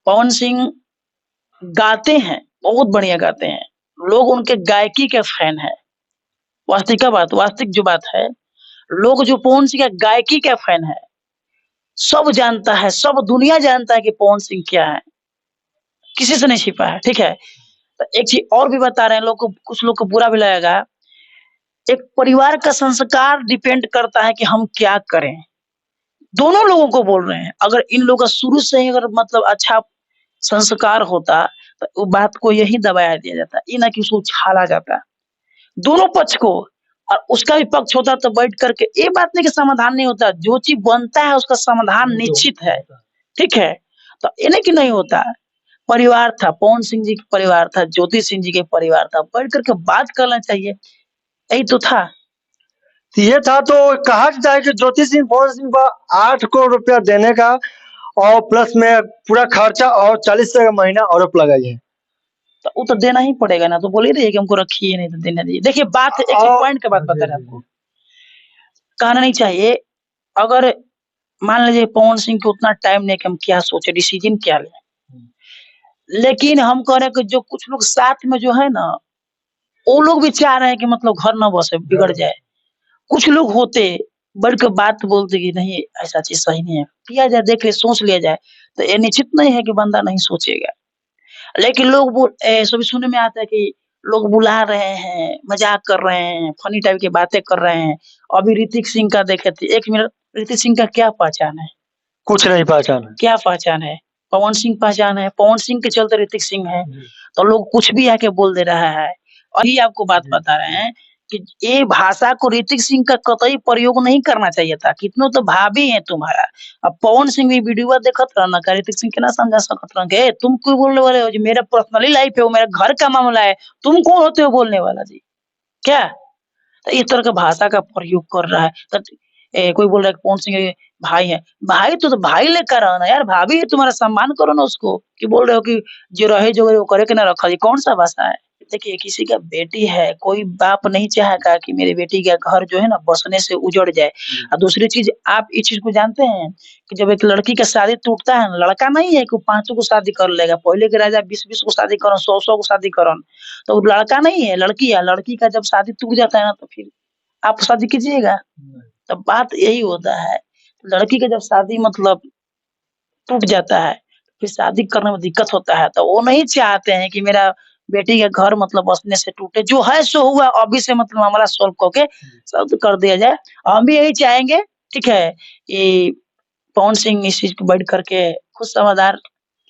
पवन सिंह गाते हैं, बहुत बढ़िया गाते हैं। लोग उनके गायकी के फैन हैं। वास्तविक जो बात है, लोग जो पवन सिंह के गायकी के फैन है, सब जानता है, सब दुनिया जानता है कि पवन सिंह क्या है, किसी से नहीं छिपा है, ठीक है? तो एक चीज़ और भी बता रहे हैं लोग को, कुछ लोग को बुरा भी लगेगा। एक परिवार का संस्कार डिपेंड करता है कि हम क्या करें। दोनों लोगों को बोल रहे हैं, अगर इन लोगों का शुरू से ही अगर मतलब अच्छा संस्कार होता, तो वो बात को यही दबाया दिया जाता, ये ना कि उसको उछाला जाता। दोनों पक्ष को, और उसका भी पक्ष होता तो बैठ करके ये बात नहीं कि समाधान नहीं होता, जो चीज़ बनता है उसका समाधान निश्चित है, ठीक है? तो ये नहीं कि नहीं होता। परिवार था, पवन सिंह जी का परिवार था, ज्योति सिंह जी के परिवार था, बैठ करके बात करना चाहिए, यही तो था। ये था तो कहा जाता है कि ज्योति सिंह पवन सिंह को 8 करोड़ रुपया देने का और प्लस में पूरा खर्चा और 40 का महीना आरोप लगाई है। तो वो तो देना ही पड़ेगा ना, तो बोल ही रही है कि हमको रखिए नहीं तो देने दीजिए। देखिए बात एक पॉइंट के बाद बता रहा आपको, कहना नहीं चाहिए। अगर मान लीजिए पवन सिंह को उतना टाइम नहीं कि हम क्या सोचे, डिसीजन क्या लें, लेकिन हम कह रहे हैं कि जो कुछ लोग साथ में जो है ना, वो लोग भी चाह रहे हैं कि मतलब घर ना बसे, बिगड़ जाए। कुछ लोग होते बढ़ के बात बोलते कि नहीं ऐसा चीज सही नहीं है, किया जाए, देख ले, सोच लिया जाए, तो ये निश्चित नहीं है कि बंदा नहीं सोचेगा। लेकिन लोग सभी सुनने में आता है कि लोग बुला रहे हैं, मजाक कर रहे हैं, फनी टाइप की बातें कर रहे हैं। अभी ऋतिक सिंह का देखे थे, 1 मिनट, ऋतिक सिंह का क्या पहचान है? कुछ नहीं पहचान है। क्या पहचान है? पवन सिंह पहचान है, पवन सिंह के चलते ऋतिक सिंह है, तो लोग कुछ भी आके बोल दे रहा है। और ये आपको बात बता रहे हैं कि ये भाषा को ऋतिक सिंह का कतई प्रयोग नहीं करना चाहिए था, कितनों तो भाभी है तुम्हारा। अब पवन सिंह भी वीडियो देखत रहना का, ऋतिक सिंह के ना समझा सकत रह के तुम क्यों बोलने वाले हो जी, मेरा पर्सनली लाइफ है, वो मेरे घर का मामला है, तुम कौन होते हो बोलने वाला जी? क्या? तो इस तरह का भाषा का प्रयोग कर रहा है। तो कोई बोल रहा है कि पवन सिंह के भाई है, भाई तो भाई लेकर रहो ना यार, भाभी है तुम्हारा, सम्मान करो ना उसको। कि बोल रहे हो कि जो रहे जो वो करे के ना रखा, ये कौन सा भाषा है? देखिए किसी का बेटी है, कोई बाप नहीं चाहेगा कि मेरी बेटी का घर जो है ना बसने से उजड़ जाए। और दूसरी चीज, आप इस चीज को जानते हैं कि जब एक लड़की का शादी टूटता है, लड़का नहीं है कि वो 5 को शादी कर लेगा। पहले के राजा 20-20 को शादी करन, 100-100 को शादी करन, तो वो लड़का नहीं है, लड़की है। लड़की का जब शादी टूट जाता है ना, तो फिर आप शादी कीजिएगा? तो बात यही होता है, लड़की का जब शादी मतलब टूट जाता है, फिर शादी करने में दिक्कत होता है, तो वो नहीं चाहते हैं कि मेरा बेटी का घर मतलब बसने से टूटे। जो है सो हुआ, अभी से मतलब मामला सॉल्व करके सब कर दिया जाए। हम भी यही चाहेंगे, ठीक है, कि पवन सिंह इस चीज को बैठ करके खुद समझदार,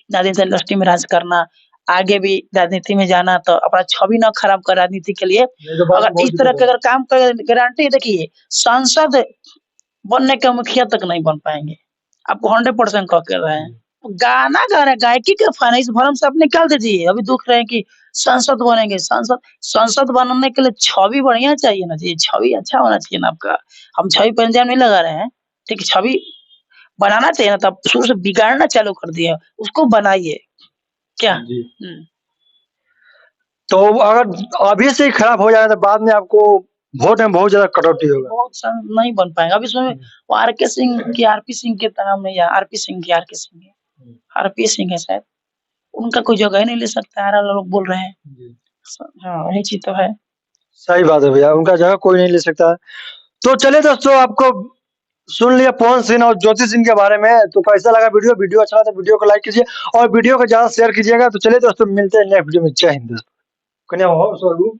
राजनीति इंडस्ट्री में राज करना, आगे भी राजनीति में जाना, तो अपना छवि ना खराब कर राजनीति के लिए। अगर इस तरह के अगर काम कर, गारंटी देखिए सांसद बनने का मुखिया तक नहीं बन पाएंगे, आपको 100% कह के रहे हैं। गाना गा रहे हैं, गायकी के फन है, इस भरम से आप निकाल दीजिए। अभी दुख रहे हैं कि सांसद बनेंगे, सांसद बनने के लिए छवि बढ़िया चाहिए ना जी, छवि अच्छा होना चाहिए ना आपका। हम छवि पर इल्जाम नहीं लगा रहे हैं, ठीक है, छवि बनाना चाहिए ना, तब शुरू से बिगाड़ना चालू कर दिया, उसको बनाइए क्या? तो अगर अभी से ही खराब हो जाए तो बाद में आपको वोट में बहुत ज्यादा कटौती होगा। बहुत नहीं बन पाएगा। अभी इसमें वो आरके सिंह की, आरपी सिंह के नाम है, या आरपी सिंह की आरके सिंह है, आरपी सिंह है शायद, उनका कोई जगह ही नहीं ले सकता है, लोग बोल रहे हैं। हाँ वही चीज तो है। सही बात है भैया, उनका जगह कोई नहीं ले सकता। तो चलिए दोस्तों, आपको सुन लिया पवन सिंह और ज्योति सिंह के बारे में, तो कैसा लगा वीडियो अच्छा लगा तो वीडियो को लाइक कीजिए और वीडियो को ज्यादा शेयर कीजिएगा। तो चलिए दोस्तों, मिलते हैं नेक्स्ट वीडियो में। जय हिंद दोस्तों।